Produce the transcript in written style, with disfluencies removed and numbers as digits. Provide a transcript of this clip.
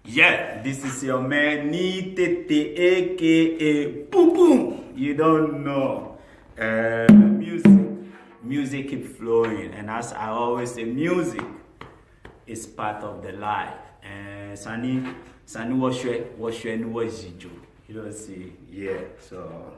Yeah, this is your man Nitete, aka Boom Boom. You don't know. Music keep flowing, and as I always say, music is part of the life. And Sani, what's your you don't see, yeah. So.